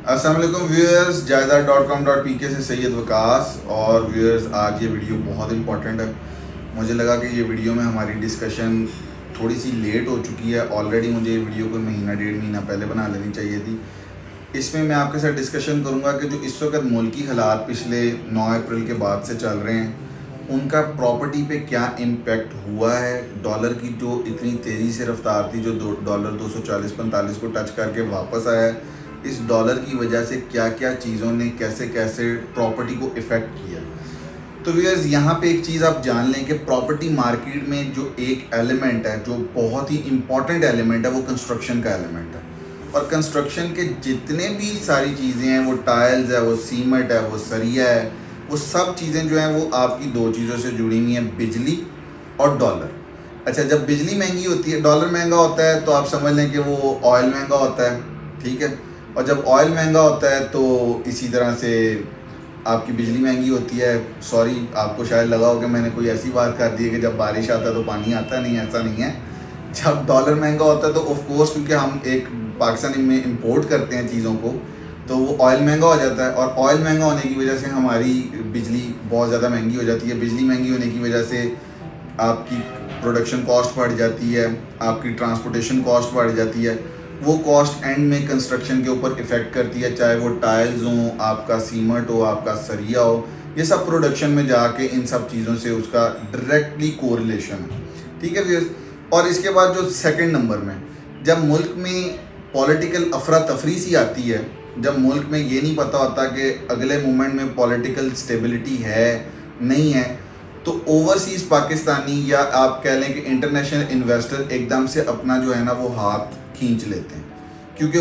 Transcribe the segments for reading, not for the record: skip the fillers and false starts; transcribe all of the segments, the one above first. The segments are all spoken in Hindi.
अस्सलामुअलैकुम व्यूअर्स, जायदाद.com.pk से सैयद वकास। और व्यूअर्स, आज ये वीडियो बहुत इंपॉर्टेंट है। मुझे लगा कि ये वीडियो में हमारी डिस्कशन थोड़ी सी लेट हो चुकी है। ऑलरेडी मुझे ये वीडियो कोई महीना डेढ़ महीना पहले बना लेनी चाहिए थी। इसमें मैं आपके साथ डिस्कशन करूँगा कि जो इस वक्त मुल्की हालात पिछले 9 अप्रैल के बाद से चल रहे हैं, उनका प्रॉपर्टी पे क्या इम्पेक्ट हुआ है। डॉलर की जो इतनी तेज़ी से रफ्तार थी, जो डॉलर 240-45 को टच करके वापस आया है, इस डॉलर की वजह से क्या क्या चीज़ों ने कैसे कैसे प्रॉपर्टी को इफ़ेक्ट किया। तो व्यूअर्स, यहाँ पे एक चीज़ आप जान लें कि प्रॉपर्टी मार्केट में जो एक एलिमेंट है, जो बहुत ही इम्पॉर्टेंट एलिमेंट है, वो कंस्ट्रक्शन का एलिमेंट है। और कंस्ट्रक्शन के जितने भी सारी चीज़ें हैं, वो टाइल्स है, वो सीमेंट है, वो सरिया है, वो सब चीज़ें जो हैं वो आपकी दो चीज़ों से जुड़ी हुई हैं, बिजली और डॉलर। अच्छा, जब बिजली महंगी होती है, डॉलर महंगा होता है, तो आप समझ लें कि वो ऑयल महंगा होता है, ठीक है। और जब ऑयल महंगा होता है तो इसी तरह से आपकी बिजली महंगी होती है। सॉरी, आपको शायद लगा हो कि मैंने कोई ऐसी बात कर दी है कि जब बारिश आता है तो पानी आता नहीं, ऐसा नहीं है। जब डॉलर महंगा होता है तो ऑफ कोर्स, क्योंकि हम एक पाकिस्तान में इंपोर्ट करते हैं चीज़ों को, तो वो ऑयल महंगा हो जाता है। और ऑयल महंगा होने की वजह से हमारी बिजली बहुत ज़्यादा महंगी हो जाती है। बिजली महंगी होने की वजह से आपकी प्रोडक्शन कॉस्ट बढ़ जाती है, आपकी ट्रांसपोर्टेशन कॉस्ट बढ़ जाती है। वो कॉस्ट एंड में कंस्ट्रक्शन के ऊपर इफ़ेक्ट करती है, चाहे वो टाइल्स हो, आपका सीमेंट हो, आपका सरिया हो। ये सब प्रोडक्शन में जाके इन सब चीज़ों से उसका डायरेक्टली कोरिलेशन है, ठीक है व्यूअर्स। और इसके बाद जो सेकंड नंबर में, जब मुल्क में पॉलिटिकल अफरा तफरी सी आती है, जब मुल्क में ये नहीं पता होता कि अगले मोमेंट में पॉलिटिकल स्टेबिलिटी है नहीं है, तो ओवरसीज़ पाकिस्तानी या आप कह लें कि इंटरनेशनल इन्वेस्टर एकदम से अपना जो है ना वो हाथ खींच लेते हैं। क्योंकि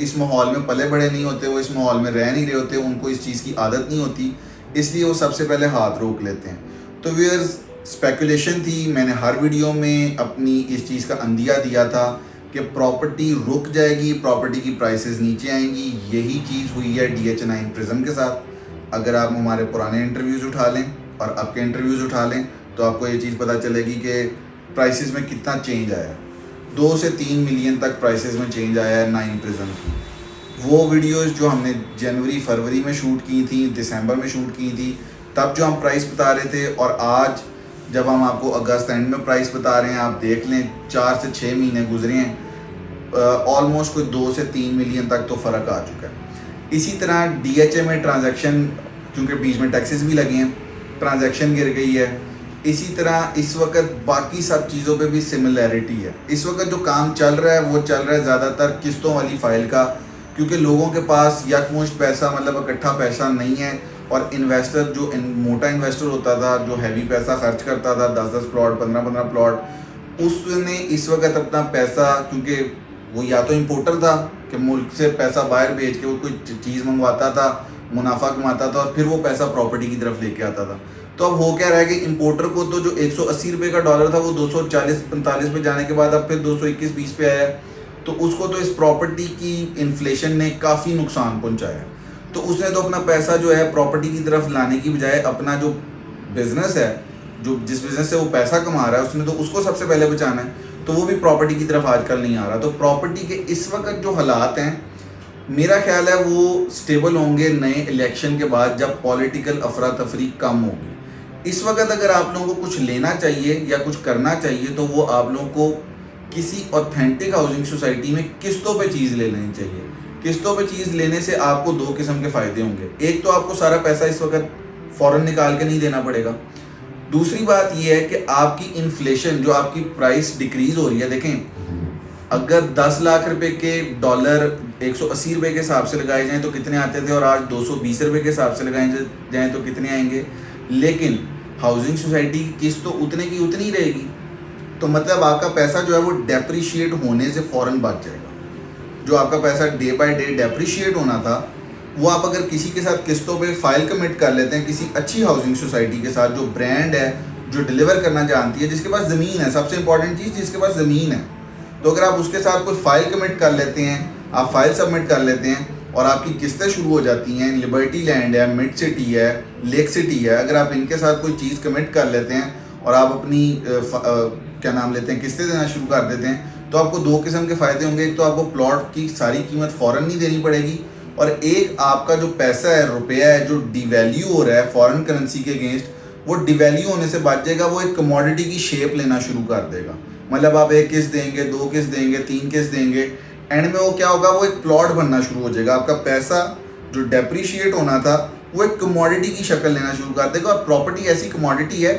इस माहौल में पले बड़े नहीं होते, वो इस माहौल में रह नहीं रहे होते, उनको इस चीज़ की आदत नहीं होती, इसलिए वो सबसे पहले हाथ रोक लेते हैं। तो व्यूअर्स, स्पेकुलेशन थी, मैंने हर वीडियो में अपनी इस चीज़ का अंदिया दिया था कि प्रॉपर्टी रुक जाएगी, प्रॉपर्टी की प्राइसेस नीचे आएंगी। यही चीज़ हुई है DH9 प्रिज्म के साथ। अगर आप हमारे पुराने इंटरव्यूज़ उठा लें और अब के इंटरव्यूज़ उठा लें तो आपको ये चीज़ पता चलेगी कि प्राइसेस में कितना चेंज आया है। 2 से 3 मिलियन तक प्राइसेस में चेंज आया है 9 प्रिज्म की। वो वीडियोस जो हमने जनवरी फरवरी में शूट की थी, दिसंबर में शूट की थी, तब जो हम प्राइस बता रहे थे, और आज जब हम आपको अगस्त एंड में प्राइस बता रहे हैं, आप देख लें 4 से 6 महीने गुजरे हैं, ऑलमोस्ट कोई 2 से 3 मिलियन तक तो फ़र्क आ चुका है। इसी तरह DHA में ट्रांजैक्शन, क्योंकि बीच में टैक्सेस भी लगे हैं, ट्रांजैक्शन गिर गई है। इसी तरह इस वक्त बाकी सब चीज़ों पे भी सिमिलैरिटी है। इस वक्त जो काम चल रहा है वो चल रहा है ज़्यादातर किस्तों वाली फ़ाइल का, क्योंकि लोगों के पास यकमुश्त पैसा, मतलब इकट्ठा पैसा नहीं है। और इन्वेस्टर जो मोटा इन्वेस्टर होता था, जो हैवी पैसा खर्च करता था, 10-10 प्लॉट, 15-15 प्लॉट, उसने इस वक्त अपना पैसा, क्योंकि वो या तो इम्पोर्टर था कि मुल्क से पैसा बाहर भेज के वो कोई चीज़ मंगवाता था, मुनाफा कमाता था, और फिर वो पैसा प्रॉपर्टी की तरफ लेके आता था। तो अब हो क्या रहा है कि इंपोर्टर को तो जो 180 रुपये का डॉलर था वो 240-45 पे जाने के बाद अब फिर 221-20 पे आया, तो उसको तो इस प्रॉपर्टी की इन्फ्लेशन ने काफ़ी नुकसान पहुंचाया। तो उसने तो अपना पैसा जो है प्रॉपर्टी की तरफ लाने की बजाय अपना जो बिज़नेस है, जो जिस बिज़नेस से वो पैसा कमा रहा है, उसने तो उसको सबसे पहले बचाना है, तो वो भी प्रॉपर्टी की तरफ आजकल नहीं आ रहा। तो प्रॉपर्टी के इस वक्त जो हालात हैं, मेरा ख्याल है वो स्टेबल होंगे नए इलेक्शन के बाद, जब पॉलिटिकल अफरा तफरी कम होगी। इस वक्त अगर आप लोगों को कुछ लेना चाहिए या कुछ करना चाहिए, तो वो आप लोगों को किसी ऑथेंटिक हाउसिंग सोसाइटी में किस्तों पे चीज़ ले लेनी चाहिए। किस्तों पे चीज़ लेने से आपको 2 किस्म के फ़ायदे होंगे। एक तो आपको सारा पैसा इस वक्त फ़ौरन निकाल के नहीं देना पड़ेगा। दूसरी बात यह है कि आपकी इन्फ्लेशन, जो आपकी प्राइस डिक्रीज़ हो रही है, देखें, अगर 10 लाख रुपए के डॉलर 180 रुपये के हिसाब से लगाए जाएँ तो कितने आते थे, और आज 220 रुपये के हिसाब से लगाए जाएँ तो कितने आएंगे। लेकिन हाउसिंग सोसाइटी की किस्त तो उतने की उतनी रहेगी, तो मतलब आपका पैसा जो है वो डेप्रिशिएट होने से फ़ौरन बच जाएगा। जो आपका पैसा डे बाय डे डेप्रिशिएट होना था, वो आप अगर किसी के साथ किस्तों पे फाइल कमिट कर लेते हैं, किसी अच्छी हाउसिंग सोसाइटी के साथ, जो ब्रांड है, जो डिलीवर करना जानती है, जिसके पास ज़मीन है, सबसे इंपॉर्टेंट चीज़, जिसके पास ज़मीन है, तो अगर आप उसके साथ कोई फाइल कमिट कर लेते हैं, आप फाइल सबमिट कर लेते हैं और आपकी किस्तें शुरू हो जाती हैं, लिबर्टी लैंड है, मिड सिटी है, लेक सिटी है, अगर आप इनके साथ कोई चीज़ कमिट कर लेते हैं और आप अपनी क्या नाम लेते हैं किस्तें देना शुरू कर देते हैं, तो आपको दो किस्म के फ़ायदे होंगे। एक तो आपको प्लॉट की सारी कीमत फ़ौरन नहीं देनी पड़ेगी, और एक आपका जो पैसा है, रुपया है, जो डिवैल्यू हो रहा है फॉरेन करेंसी के अगेंस्ट, वो डिवैल्यू होने से बच जाएगा, वो एक कमोडिटी की शेप लेना शुरू कर देगा। मतलब आप एक किस्त देंगे, दो किस्त देंगे, तीन किस्त देंगे, एंड में वो क्या होगा, वो एक प्लॉट बनना शुरू हो जाएगा। आपका पैसा जो डेप्रिशिएट होना था वो एक कमोडिटी की शक्ल लेना शुरू कर देगा। और प्रॉपर्टी ऐसी कमोडिटी है,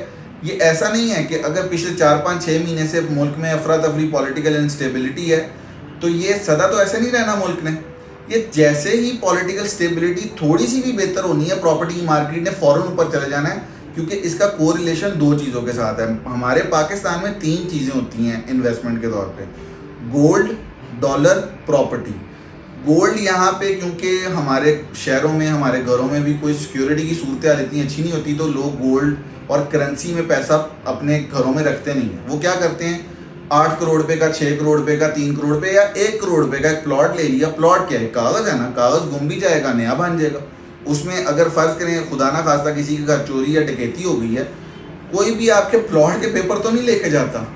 ये ऐसा नहीं है कि अगर पिछले 4-5-6 महीने से मुल्क में अफरा तफरी पॉलिटिकल इंस्टेबिलिटी है तो ये सदा तो ऐसे नहीं रहना मुल्क ने। ये जैसे ही पॉलिटिकल स्टेबिलिटी थोड़ी सी भी बेहतर होनी है, प्रॉपर्टी मार्केट ने फ़ौरन ऊपर चले जाना है, क्योंकि इसका कोरिलेशन दो चीज़ों के साथ है। हमारे पाकिस्तान में तीन चीज़ें होती हैं इन्वेस्टमेंट के तौर पे: गोल्ड, डॉलर, प्रॉपर्टी। गोल्ड यहाँ पे क्योंकि हमारे शहरों में, हमारे घरों में भी कोई सिक्योरिटी की सूरत हाल इतनी अच्छी नहीं होती, तो लोग गोल्ड और करेंसी में पैसा अपने घरों में रखते नहीं हैं। वो क्या करते हैं, 8 करोड़ रुपए का, 6 करोड़ रुपए का, 3 करोड़ रुपए या 1 करोड़ रुपए का एक प्लॉट ले लिया। प्लॉट क्या है, कागज़ है ना, कागज़ गुम भी जाएगा, नया बन जाएगा। उसमें अगर फ़र्ज़ करें खुदा ना खास्ता किसी के घर चोरी या डकैती हो गई है, कोई भी आपके प्लॉट के पेपर तो नहीं लेके जाता,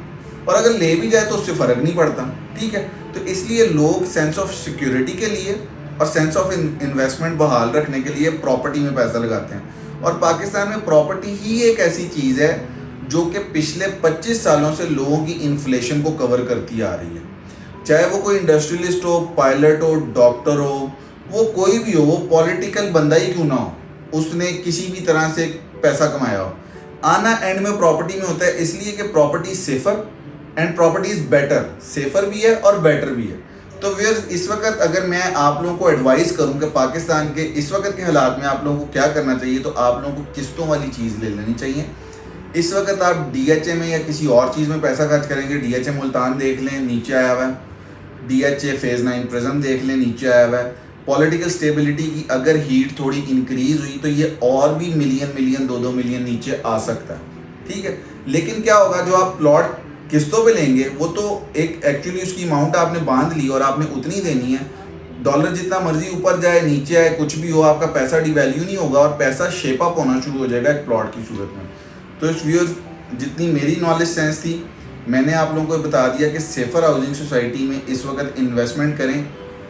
और अगर ले भी जाए तो उससे फ़र्क नहीं पड़ता। ठीक है, तो इसलिए लोग सेंस ऑफ सिक्योरिटी के लिए और सेंस ऑफ इन्वेस्टमेंट बहाल रखने के लिए प्रॉपर्टी में पैसा लगाते हैं। और पाकिस्तान में प्रॉपर्टी ही एक ऐसी चीज़ है जो कि पिछले 25 सालों से लोगों की इन्फ्लेशन को कवर करती आ रही है। चाहे वो कोई इंडस्ट्रियलिस्ट हो, पायलट हो, डॉक्टर हो, वो कोई भी हो, वो पॉलिटिकल बंदा ही क्यों ना हो, उसने किसी भी तरह से पैसा कमाया हो, आना एंड में प्रॉपर्टी में होता है। इसलिए कि property safer and property is better, safer भी है और बेटर भी है। तो व्यूअर्स, इस वक्त अगर मैं आप लोगों को एडवाइस करूं कि पाकिस्तान के इस वक्त के हालात में आप लोगों को क्या करना चाहिए, तो आप लोगों को किस्तों वाली चीज़ ले लेनी चाहिए। इस वक्त आप DHA में या किसी और चीज़ में पैसा खर्च करेंगे, DHA मुल्तान देख लें, नीचे आया हुआ है, DHA फेज़ 9 प्रिज्म देख लें, नीचे आया हुआ है। पॉलिटिकल स्टेबिलिटी की अगर हीट थोड़ी इंक्रीज हुई तो ये और भी मिलियन 2-2 मिलियन नीचे आ सकता है। ठीक है, लेकिन क्या होगा, जो आप प्लॉट किस्तों पे लेंगे वो तो एक एक्चुअली उसकी अमाउंट आपने बांध ली और आपने उतनी देनी है। डॉलर जितना मर्जी ऊपर जाए, नीचे आए, कुछ भी हो, आपका पैसा डिवैल्यू नहीं होगा और पैसा शेप अप होना शुरू हो जाएगा एक प्लॉट की सूरत में। तो इस व्यूअर्स, जितनी मेरी नॉलेज सेंस थी मैंने आप लोगों को बता दिया कि सेफर हाउसिंग सोसाइटी में इस वक्त इन्वेस्टमेंट करें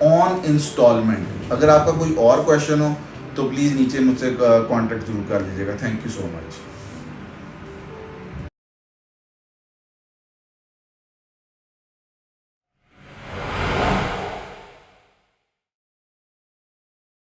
ऑन इंस्टॉलमेंट। अगर आपका कोई और क्वेश्चन हो तो प्लीज़ नीचे मुझसे कॉन्टेक्ट जरूर कर लीजिएगा। Thank you so much.